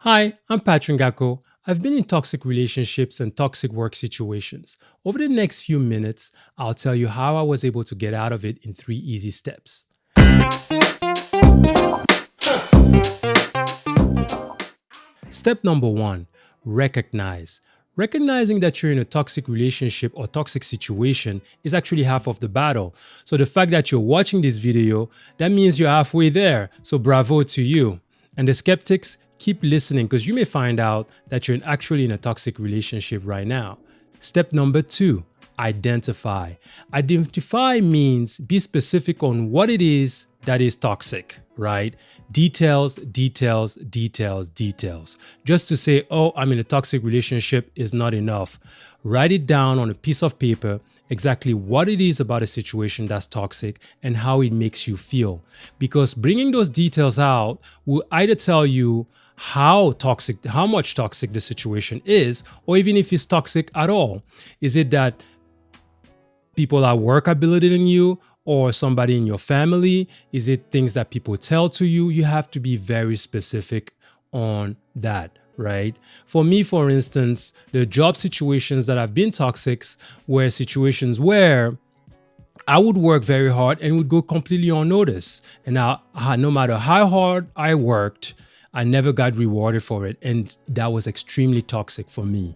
Hi, I'm Patrick Ngako. I've been in toxic relationships and toxic work situations. Over the next few minutes, I'll tell you how I was able to get out of it in 3 easy steps. Step number one, recognize. Recognizing that you're in a toxic relationship or toxic situation is actually half of the battle. So the fact that you're watching this video, that means you're halfway there. So bravo to you. And the skeptics, keep listening because you may find out that you're actually in a toxic relationship right now. Step number two, identify. Identify means be specific on what it is that is toxic, right? Details, details, details, details. Just to say, oh, I'm in a toxic relationship is not enough. Write it down on a piece of paper exactly what it is about a situation that's toxic and how it makes you feel. Because bringing those details out will either tell you how much toxic the situation is, or even if it's toxic at all. Is it that people at work are belittling you or somebody in your family? Is it things that people tell to you? You have to be very specific on that, right? For me, for instance, the job situations that have been toxic were situations where I would work very hard and would go completely unnoticed. And no matter how hard I worked, I never got rewarded for it. And that was extremely toxic for me.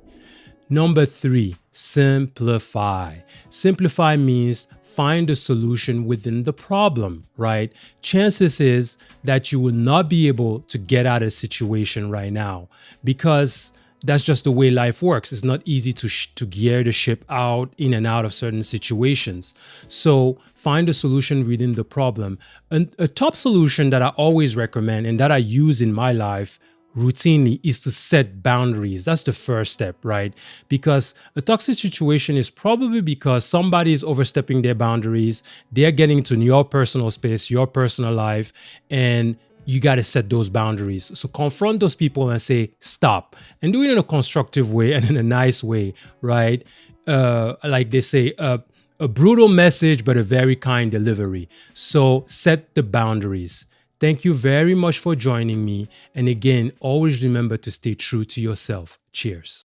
Number three, simplify. Simplify means find a solution within the problem, right? Chances is that you will not be able to get out of a situation right now because that's just the way life works. It's not easy to gear the ship out in and out of certain situations. So find a solution within the problem. And a top solution that I always recommend and that I use in my life routinely is to set boundaries. That's the first step, right? Because a toxic situation is probably because somebody is overstepping their boundaries. They're getting into your personal space, your personal life, and you got to set those boundaries. So confront those people and say, stop, and do it in a constructive way and in a nice way, right? Like they say, a brutal message, but a very kind delivery. So set the boundaries. Thank you very much for joining me. And again, always remember to stay true to yourself. Cheers.